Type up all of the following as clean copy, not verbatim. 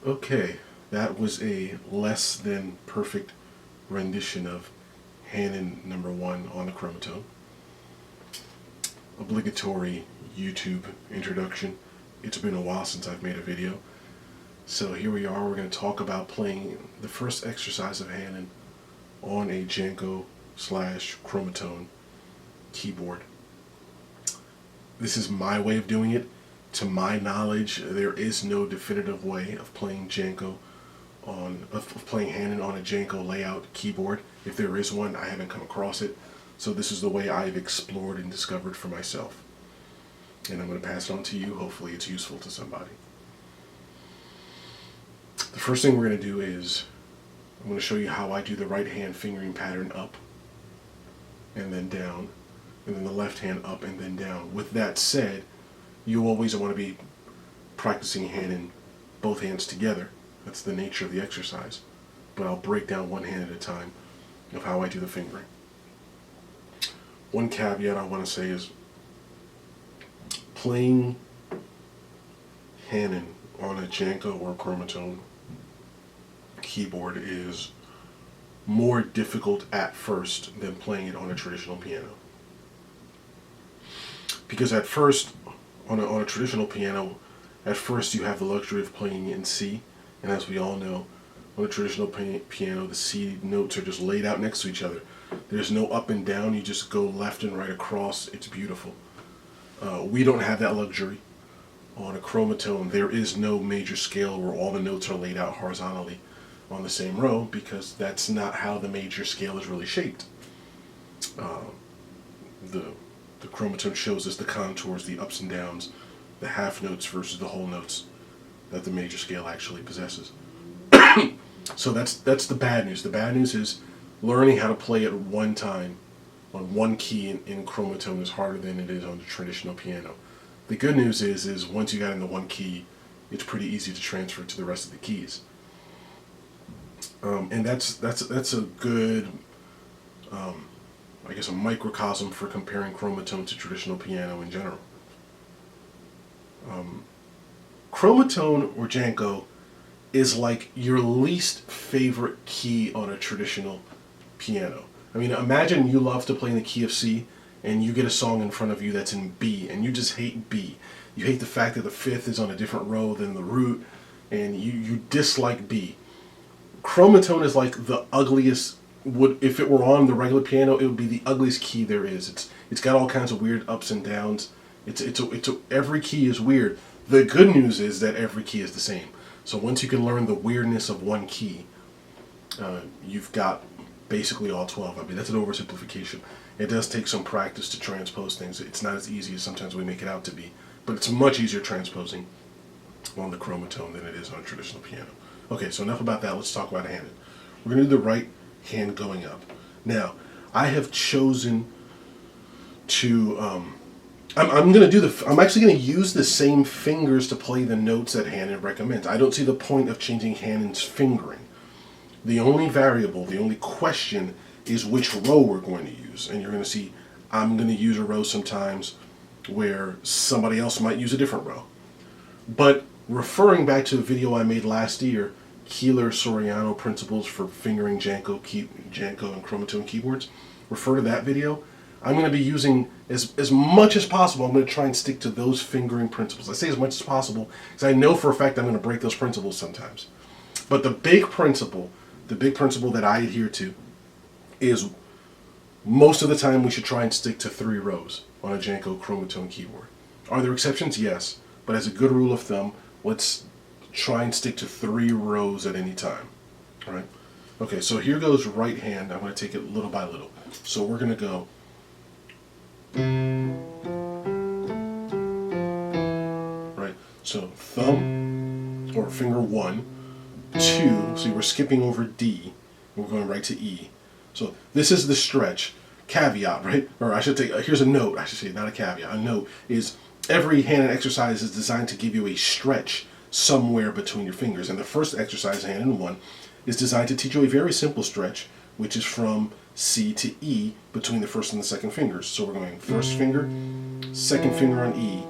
Okay, that was a less than perfect rendition of Hanon #1 on the Chromatone. Obligatory YouTube introduction. It's been a while since I've made a video. So here we are, we're going to talk about playing the first exercise of Hanon on a Janko / Chromatone keyboard. This is my way of doing it. To my knowledge, there is no definitive way of playing playing Hanon on a Janko layout keyboard. If there is one, I haven't come across it. So this is the way I've explored and discovered for myself. And I'm going to pass it on to you. Hopefully it's useful to somebody. The first thing we're going to do is I'm going to show you how I do the right hand fingering pattern up and then down, and then the left hand up and then down. With that said, you always want to be practicing Hanon both hands together. That's the nature of the exercise. But I'll break down one hand at a time of how I do the fingering. One caveat I want to say is playing Hanon on a Janko or Chromatone keyboard is more difficult at first than playing it on a traditional piano. Because at first, on a traditional piano, at first you have the luxury of playing in C, and as we all know, on a traditional piano, the C notes are just laid out next to each other. There's no up and down, you just go left and right across. It's beautiful. We don't have that luxury. On a Chromatone, there is no major scale where all the notes are laid out horizontally on the same row, because that's not how the major scale is really shaped. The Chromatone shows us the contours, the ups and downs, the half notes versus the whole notes that the major scale actually possesses. So that's the bad news. The bad news is learning how to play at one time on one key in Chromatone is harder than it is on the traditional piano. The good news is once you got into one key, it's pretty easy to transfer to the rest of the keys. And that's a good, I guess, a microcosm for comparing Chromatone to traditional piano in general. Chromatone or Janko is like your least favorite key on a traditional piano. I mean, imagine you love to play in the key of C and you get a song in front of you that's in B and you just hate B. You hate the fact that the fifth is on a different row than the root, and you dislike B. Chromatone is like the ugliest. If it were on the regular piano, it would be the ugliest key there is. It's got all kinds of weird ups and downs. Every key is weird. The good news is that every key is the same. So once you can learn the weirdness of one key, you've got basically all 12. I mean, that's an oversimplification. It does take some practice to transpose things. It's not as easy as sometimes we make it out to be, but it's much easier transposing on the Chromatone than it is on a traditional piano. Okay, so enough about that. Let's talk about Hanon. We're going to do the right hand going up. Now, I have chosen to I'm actually going to use the same fingers to play the notes that Hanon recommends. I don't see the point of changing Hanon's fingering. The only variable, the only question is which row we're going to use. And you're going to see I'm going to use a row sometimes where somebody else might use a different row. But referring back to a video I made last year, Omar Soriano Principles for Fingering Janko and Chromatone Keyboards, refer to that video. I'm going to be using, as much as possible, I'm going to try and stick to those fingering principles. I say as much as possible because I know for a fact I'm going to break those principles sometimes. But the big principle that I adhere to is most of the time we should try and stick to 3 rows on a Janko Chromatone keyboard. Are there exceptions? Yes. But as a good rule of thumb, let's try and stick to 3 rows at any time. All right? Okay, so here goes right hand. I'm going to take it little by little. So we're going to go. Right, so thumb, or finger 1, 2, see we're skipping over D, and we're going right to E. So this is the stretch. Caveat, right? Or I should take, here's a note, I should say, not a caveat. A note is every Hanon exercise is designed to give you a stretch somewhere between your fingers. And the first exercise, Hanon 1, is designed to teach you a very simple stretch, which is from C to E between the first and the second fingers. So we're going first finger, second finger on E,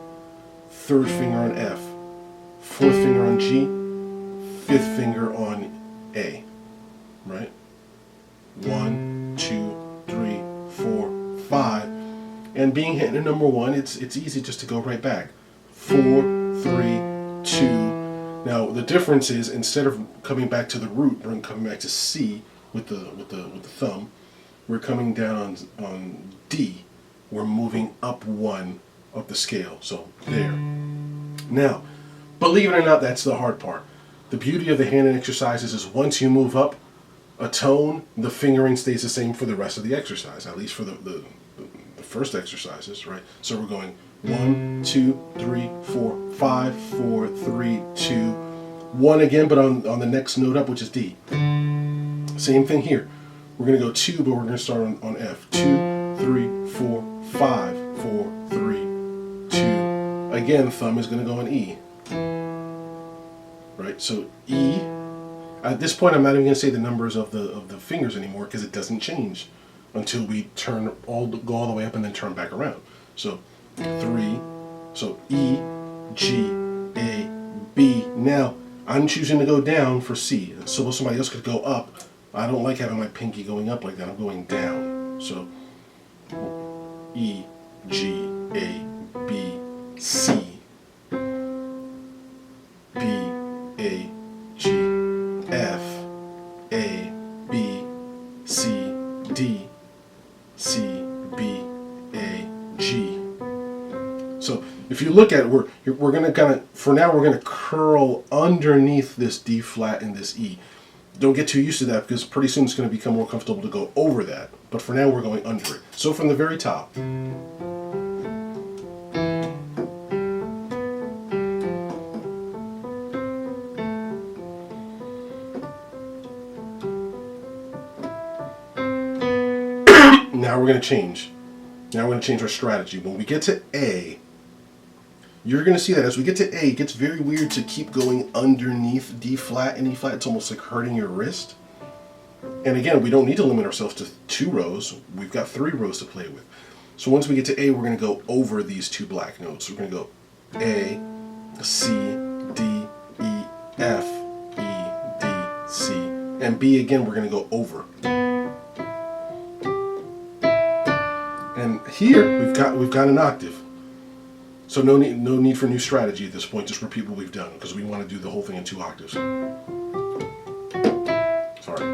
third finger on F, fourth finger on G, fifth finger on A, right? 1, 2, 3, 4, 5. And being hit in number 1, it's easy just to go right back. 4, 3, 2. Now the difference is, instead of coming back to the root, we're coming back to C with the thumb. We're coming down on D. We're moving up 1 of the scale. So there. Now, believe it or not, that's the hard part. The beauty of the Hanon exercises is once you move up a tone, the fingering stays the same for the rest of the exercise, at least for the first exercises, right? So we're going 1, 2, 3, 4, 5, 4, 3, 2, 1 again, but on the next note up, which is D. Same thing here. We're going to go 2, but we're going to start on F. 2, 3, 4, 5, 4, 3, 2. Again, thumb is going to go on E. Right? So E. At this point, I'm not even going to say the numbers of the fingers anymore because it doesn't change until we go all the way up and then turn back around. So 3. So E, G, A, B. Now I'm choosing to go down for C. So somebody else could go up. I don't like having my pinky going up like that. I'm going down. So E, G, A, B, C, B, A, G, F, A, B, C, D, C, B, A, G. So if you look at it, we're going to kind of, for now, we're going to curl underneath this D flat and this E. Don't get too used to that because pretty soon it's going to become more comfortable to go over that. But for now, we're going under it. So from the very top. Now we're going to change. Now we're going to change our strategy. When we get to A, you're going to see that as we get to A, it gets very weird to keep going underneath D flat and E flat. It's almost like hurting your wrist. And again, we don't need to limit ourselves to 2 rows. We've got 3 rows to play with. So once we get to A, we're going to go over these 2 black notes. We're going to go A, C, D, E, F, E, D, C. And B again, we're going to go over. And here we've got an octave. So no need for new strategy at this point. Just repeat what we've done because we want to do the whole thing in 2 octaves. Sorry.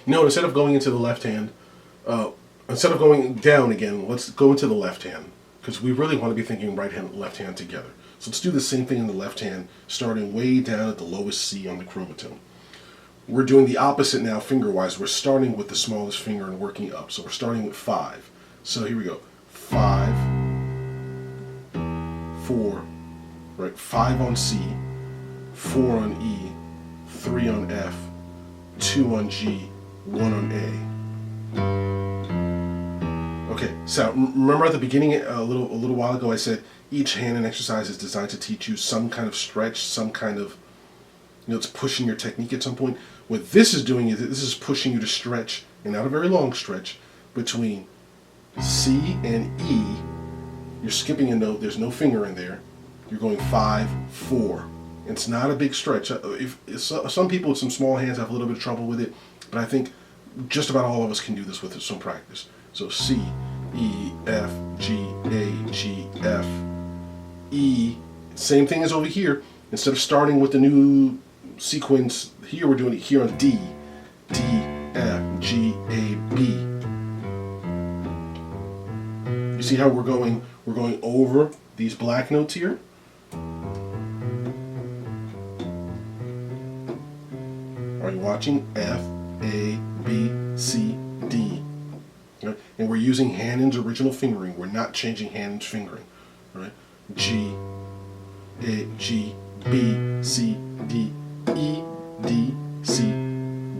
No, instead of going into the left hand, instead of going down again, let's go into the left hand. Because we really want to be thinking right hand, left hand together. So let's do the same thing in the left hand, starting way down at the lowest C on the chromatone. We're doing the opposite now, finger-wise. We're starting with the smallest finger and working up. So we're starting with 5. So here we go. 5, 4, right? 5 on C, 4 on E, 3 on F, 2 on G, 1 on A. Okay, so remember at the beginning, a little while ago, I said each Hanon exercise is designed to teach you some kind of stretch, some kind of, it's pushing your technique at some point. What this is doing is this is pushing you to stretch, and not a very long stretch, between C and E. You're skipping a note, there's no finger in there. You're going 5, 4. It's not a big stretch. Some people with some small hands have a little bit of trouble with it, but I think just about all of us can do this with some practice. So C, E, F, G, A, G, F, E. Same thing as over here. Instead of starting with the new sequence here, we're doing it here on D. D, F, G, A, B. You see how we're going over these black notes here? Are you watching? F, A, B, C, D. And we're using Hanon's original fingering. We're not changing Hanon's fingering. Right? G, A, G, B, C, D, E, D, C,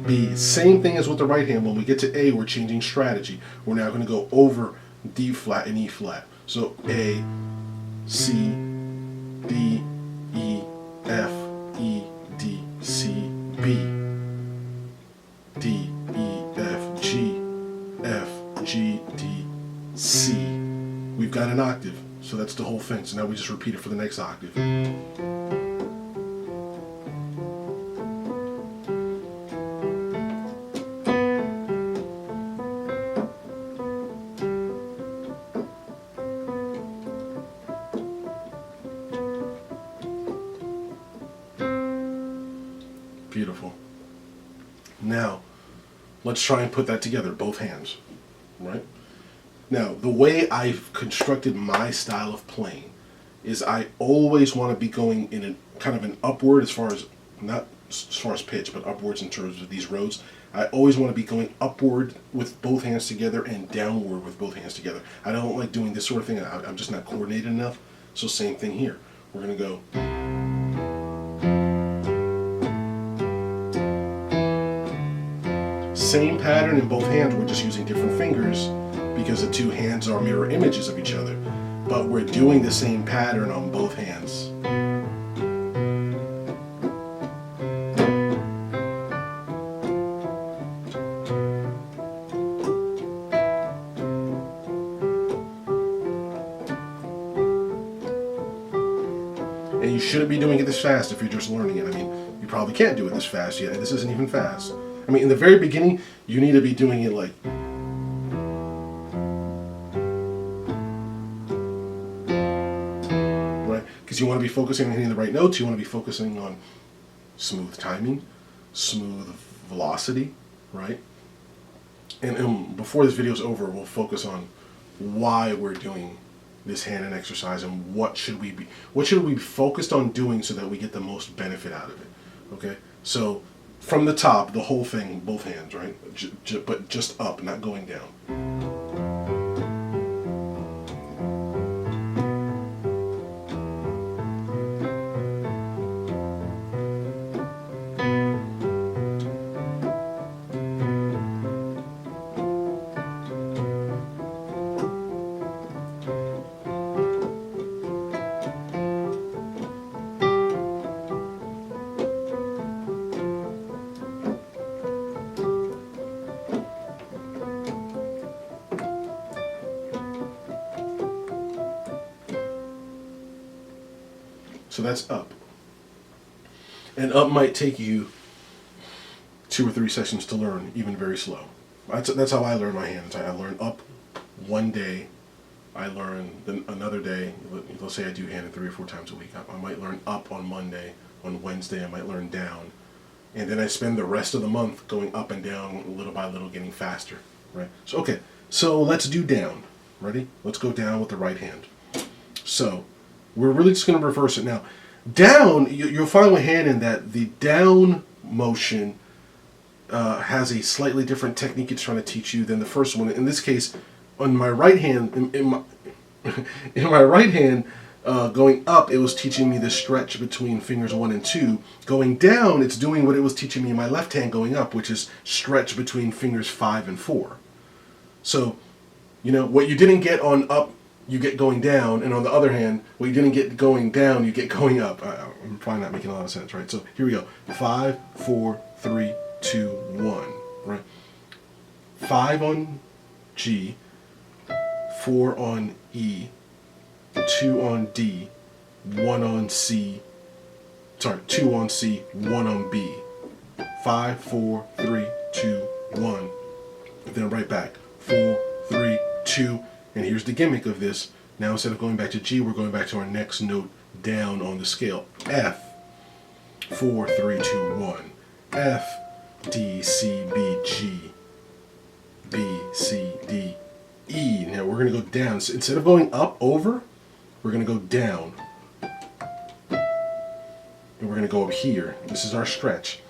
B. Same thing as with the right hand. When we get to A, we're changing strategy. We're now going to go over D flat and E flat. So A, C, D, E, F, E, D, B, D, E, F, G, F, G, D, C. We've got an octave, so that's the whole thing. So now we just repeat it for the next octave. Beautiful. Now, let's try and put that together, both hands, right? Now, the way I've constructed my style of playing is I always want to be going in a kind of an upward as far as, not as far as pitch, but upwards in terms of these roads. I always want to be going upward with both hands together and downward with both hands together. I don't like doing this sort of thing. I'm just not coordinated enough. So same thing here. We're going to go. Same pattern in both hands, we're just using different fingers because the two hands are mirror images of each other. But we're doing the same pattern on both hands. And you shouldn't be doing it this fast if you're just learning it. I mean, you probably can't do it this fast yet. This isn't even fast. I mean, in the very beginning, you need to be doing it like, right? Because you want to be focusing on hitting the right notes. You want to be focusing on smooth timing, smooth velocity, right? And before this video is over, we'll focus on why we're doing this Hanon exercise and what should we be focused on doing so that we get the most benefit out of it. Okay, so from the top, the whole thing, both hands, right? But just up, not going down. So that's up. And up might take you 2 or 3 sessions to learn, even very slow. That's how I learn my hands. I learn up one day. I learn then another day. Let's say I do Hanon 3 or 4 times a week. I might learn up on Monday. On Wednesday, I might learn down. And then I spend the rest of the month going up and down, little by little, getting faster. Right? So, okay. So let's do down. Ready? Let's go down with the right hand. So we're really just going to reverse it now. Down, you'll find with Hanon that the down motion has a slightly different technique it's trying to teach you than the first one. In this case, on my right hand, in my right hand, going up, it was teaching me the stretch between fingers 1 and 2. Going down, it's doing what it was teaching me in my left hand going up, which is stretch between fingers 5 and 4. So, you know, what you didn't get on up, you get going down, and on the other hand, what you didn't get going down, you get going up. I'm probably not making a lot of sense, right? So here we go. 5, 4, 3, 2, 1, right? 5 on G, 4 on E, 2 on D, 1 on C, 2 on C, 1 on B. 5, 4, 3, 2, 1. And then right back. 4, 3, 2. And here's the gimmick of this. Now instead of going back to G, we're going back to our next note down on the scale. F, 4, 3, 2, 1. F, D, C, B, G, B, C, D, E. Now we're going to go down. So instead of going up, over, we're going to go down. And we're going to go up here. This is our stretch.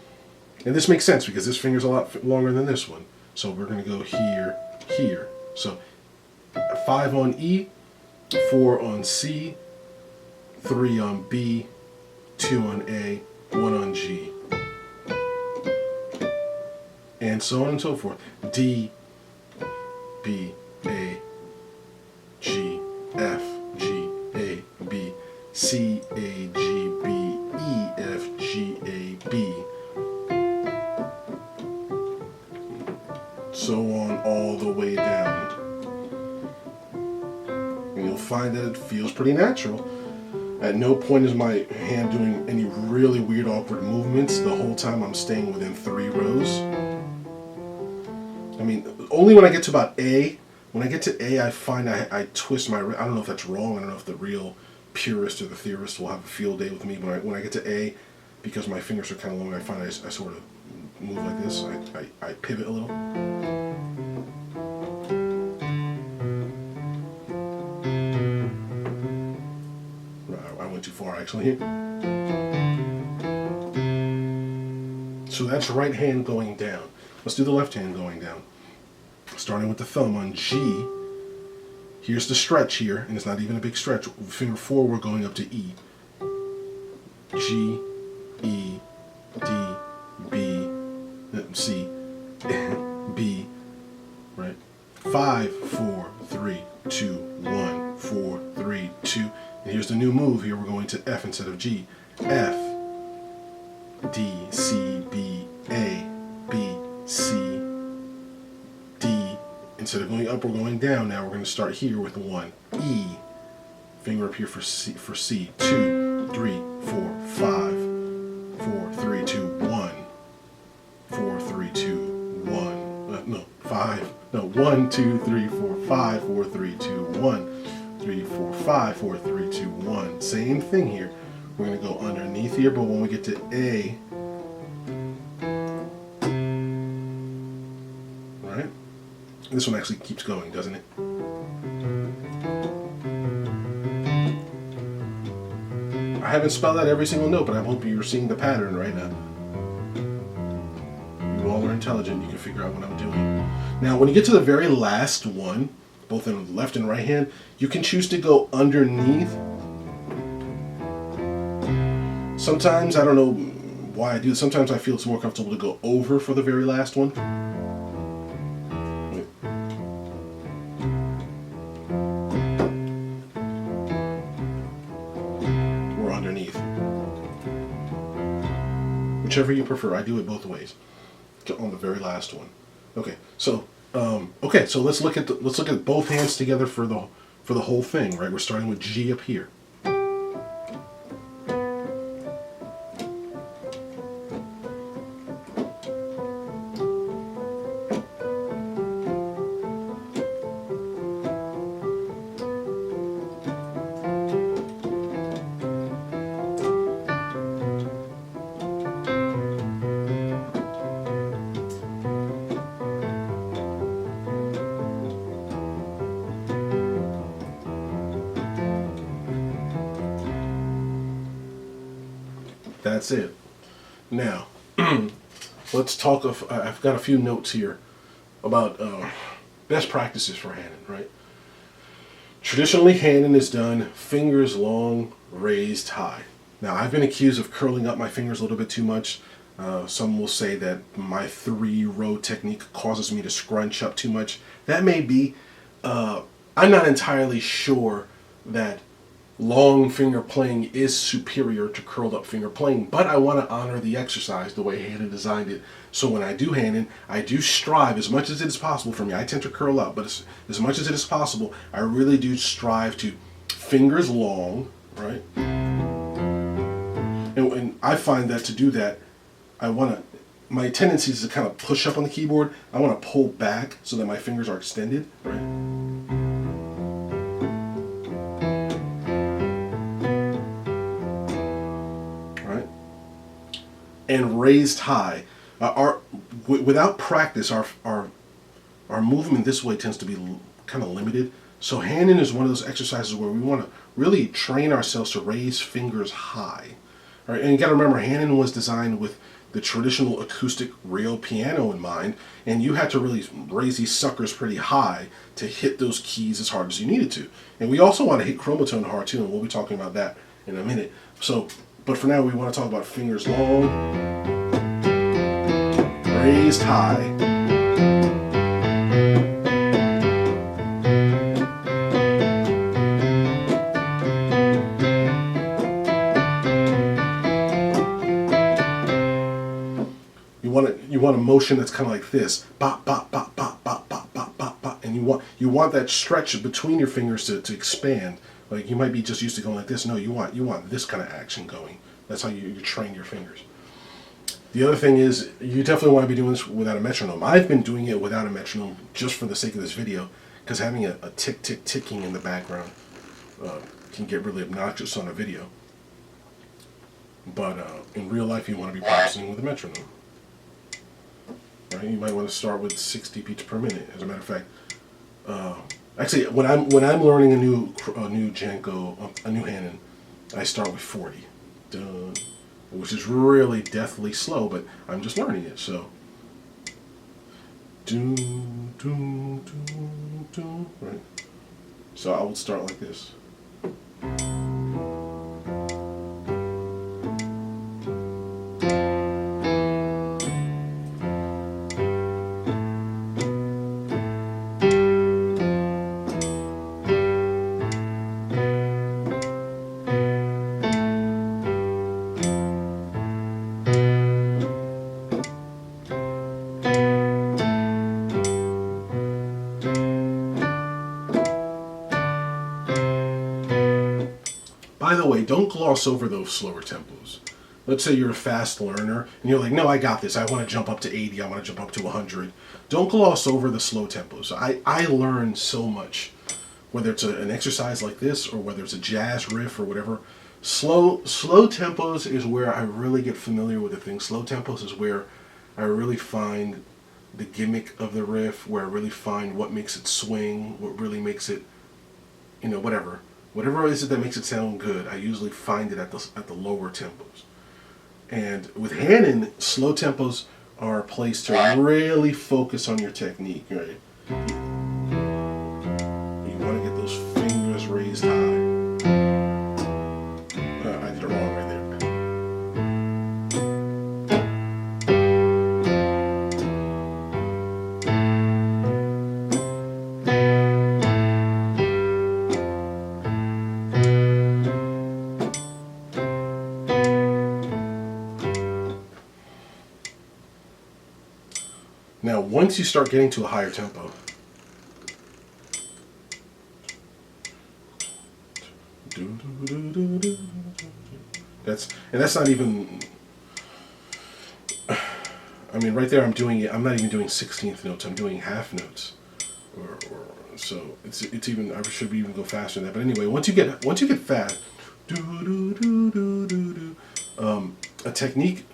And this makes sense because this finger's a lot longer than this one. So we're going to go here, here. So 5 on E, 4 on C, 3 on B, 2 on A, 1 on G. And so on and so forth. D, B, A, G, F, G, A, B, C, A, G, B, E, F, G, A, B. so on all the way down. And you'll find that it feels pretty natural. At no point is my hand doing any really weird, awkward movements. The whole time I'm staying within 3 rows. I mean, only when I get to about A. When I get to A, I find I twist my wrist. I don't know if that's wrong. I don't know if the real purist or the theorist will have a field day with me. But when I get to A, because my fingers are kind of long, I find I sort of move like this. I pivot a little. I went too far actually here. So that's right hand going down. Let's do the left hand going down. Starting with the thumb on G. Here's the stretch here, and it's not even a big stretch. Finger 4, we're going up to E. G, E, D, B, C, B, right? 5, 4, 3, 2, 1, 4, 3, 2. And here's the new move. Here we're going to F instead of G. F, D, C, B, A, B, C, D. Instead of going up, we're going down. Now we're going to start here with 1. E. Finger up here for C. 2, 3, 4, 5. 4, 3, 2, 1. 4, 3, 2, 1. No, 5. No, 1, 2, 3, 4, 5. 4, 3, 2, 1. 3, 4, 5. 4, 3, 2, 1. Same thing here. We're going to go underneath here, but when we get to A, right? This one actually keeps going, doesn't it? I haven't spelled out every single note, but I hope you're seeing the pattern right now. You all are intelligent. You can figure out what I'm doing. Now, when you get to the very last one, both in the left and right hand, you can choose to go underneath. Sometimes, I don't know why I do this, sometimes I feel it's more comfortable to go over for the very last one. Or underneath. Whichever you prefer. I do it both ways. On the very last one. Okay, so let's look at both hands together for the whole thing, right? We're starting with G up here. That's it. Now, let's talk of, I've got a few notes here about best practices for Hanon, right? Traditionally, Hanon is done fingers long, raised high. Now, I've been accused of curling up my fingers a little bit too much. Some will say that my 3-row technique causes me to scrunch up too much. That may be. I'm not entirely sure that long finger playing is superior to curled up finger playing, but I want to honor the exercise the way Hanon designed it. So when I do Hanon, I do strive as much as it is possible for me. I tend to curl up, but as much as it is possible, I really do strive to fingers long, right? And I find that to do that, my tendency is to kind of push up on the keyboard. I want to pull back so that my fingers are extended, right? And raised high. Without practice, our movement this way tends to be kind of limited. So Hanon is one of those exercises where we want to really train ourselves to raise fingers high. All right, and you got to remember, Hanon was designed with the traditional acoustic real piano in mind, and you had to really raise these suckers pretty high to hit those keys as hard as you needed to. And we also want to hit Chromatone hard too, and we'll be talking about that in a minute. So, but for now, we want to talk about fingers long, raised high. You want a motion that's kind of like this. Bop, bop, bop, bop. you want that stretch between your fingers to expand. Like you might be just used to going like this. No, you want this kind of action going. That's how you train your fingers. The other thing is you definitely want to be doing this without a metronome. I've been doing it without a metronome just for the sake of this video, because having a tick tick ticking in the background can get really obnoxious on a video. But in real life, you want to be practicing with a metronome. Right? You might want to start with 60 beats per minute. As a matter of fact, actually, when I'm learning a new Janko, a new Hanon, I start with 40, which is really deathly slow. But I'm just learning it, so. Right. So I would start like this. By the way, don't gloss over those slower tempos. Let's say you're a fast learner and you're like, no, I got this. I want to jump up to 80. I want to jump up to 100. Don't gloss over the slow tempos. I learn so much, whether it's an exercise like this or whether it's a jazz riff or whatever. Slow tempos is where I really get familiar with the thing. Slow tempos is where I really find the gimmick of the riff, where I really find what makes it swing, what really makes it, whatever. Whatever it is that makes it sound good, I usually find it at the lower tempos. And with Hanon, slow tempos are a place to really focus on your technique, right? You want to get those fingers raised high. I did it wrong right there. Now, once you start getting to a higher tempo, that's not even, I mean, right there I'm doing it, I'm not even doing 16th notes, I'm doing half notes. So it's even, I should even go faster than that. But anyway, once you get fast, a technique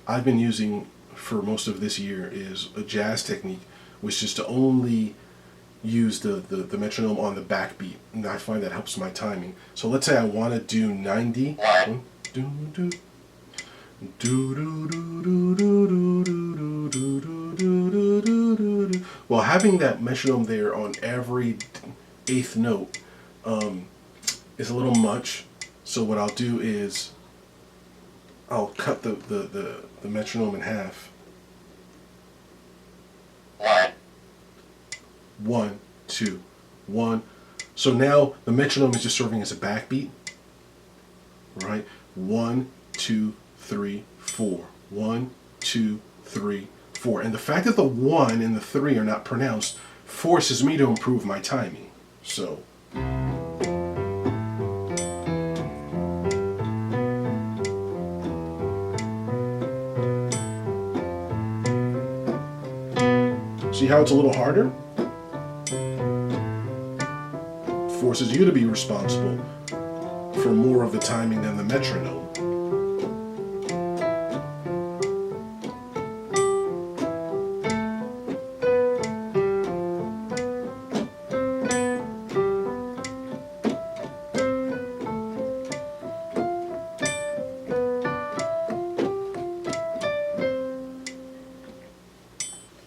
I've been using for most of this year is a jazz technique, which is to only use the metronome on the backbeat, and I find that helps my timing. So let's say I want to do 90. Well, having that metronome there on every eighth note is a little much. So what I'll do is I'll cut the metronome in half. 1, 2, 1. So now the metronome is just serving as a backbeat, right? 1, 2, 3, 4. 1, 2, 3, 4. And the fact that the 1 and the 3 are not pronounced forces me to improve my timing. So. See how it's a little harder? Forces you to be responsible for more of the timing than the metronome.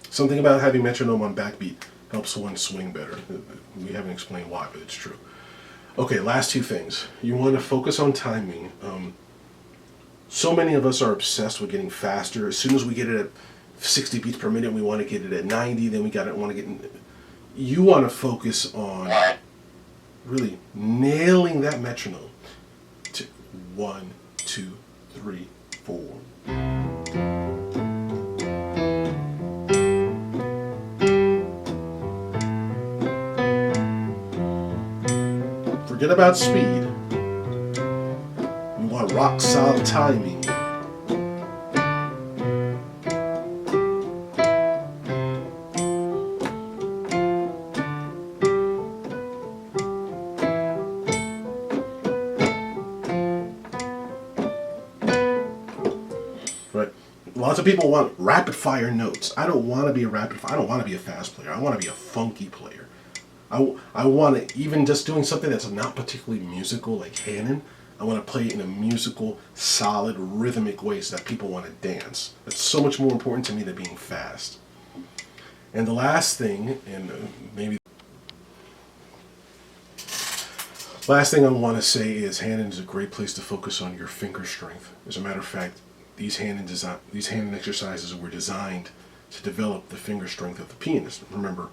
Something about having metronome on backbeat helps one swing better. We haven't explained why, but it's true. Okay, last two things. You want to focus on timing. So many of us are obsessed with getting faster. As soon as we get it at 60 beats per minute, we want to get it at 90. Then you want to focus on really nailing that metronome to 1, 2, 3, 4. Forget about speed. You want rock solid timing. Right. Lots of people want rapid fire notes. I don't want to be a I don't want to be a fast player. I want to be a funky player. I want to, even just doing something that's not particularly musical like Hanon, I want to play it in a musical, solid, rhythmic way so that people want to dance. That's so much more important to me than being fast. And the last thing, and maybe last thing I want to say is Hanon is a great place to focus on your finger strength. As a matter of fact, these Hanon exercises were designed to develop the finger strength of the pianist. Remember,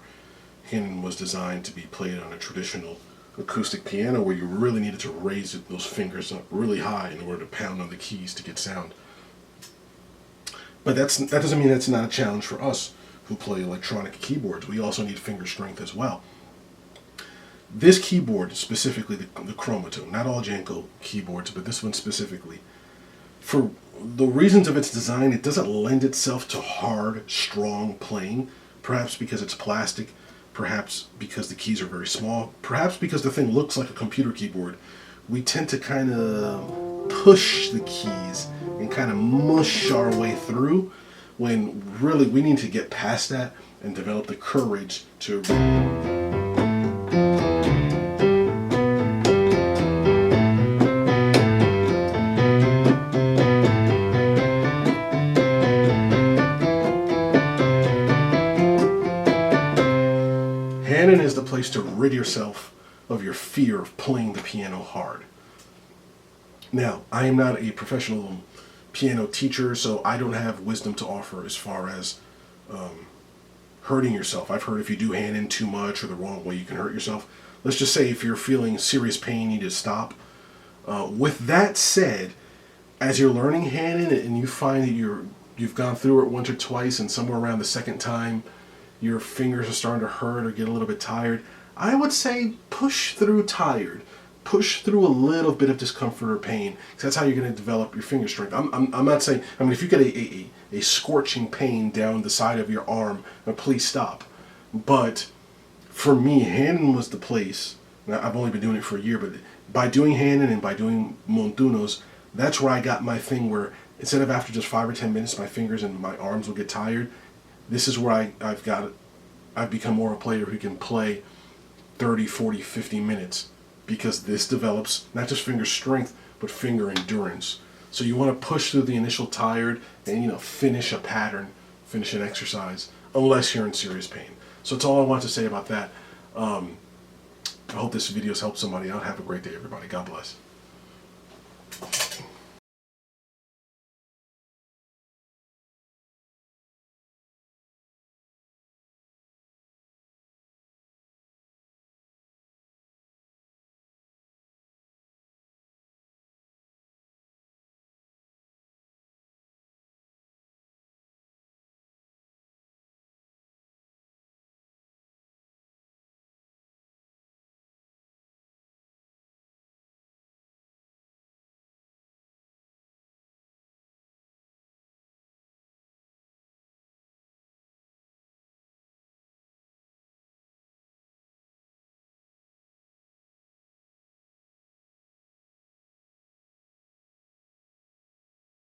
Hanon was designed to be played on a traditional acoustic piano where you really needed to raise those fingers up really high in order to pound on the keys to get sound. But that doesn't mean that's not a challenge for us who play electronic keyboards. We also need finger strength as well. This keyboard, specifically the Chromatone, not all Janko keyboards, but this one specifically, for the reasons of its design, it doesn't lend itself to hard, strong playing, perhaps because it's plastic, perhaps because the keys are very small, perhaps because the thing looks like a computer keyboard. We tend to kind of push the keys and kind of mush our way through, when really we need to get past that and develop the courage to Hanon is the place to rid yourself of your fear of playing the piano hard. Now, I am not a professional piano teacher, so I don't have wisdom to offer as far as hurting yourself. I've heard if you do Hanon too much or the wrong way, you can hurt yourself. Let's just say if you're feeling serious pain, you need to stop. With that said, as you're learning Hanon and you find that you've gone through it once or twice and somewhere around the second time your fingers are starting to hurt or get a little bit tired, I would say push through tired. Push through a little bit of discomfort or pain, because that's how you're going to develop your finger strength. I'm not saying, I mean, if you get a scorching pain down the side of your arm, please stop. But for me, Hanon was the place. Now, I've only been doing it for a year, but by doing Hanon and by doing montunos, that's where I got my thing where instead of after just 5 or 10 minutes, my fingers and my arms will get tired. This is where I've become more a player who can play 30, 40, 50 minutes, because this develops not just finger strength, but finger endurance. So you want to push through the initial tired and, finish a pattern, finish an exercise, unless you're in serious pain. So that's all I want to say about that. I hope this video has helped somebody out. Have a great day, everybody. God bless.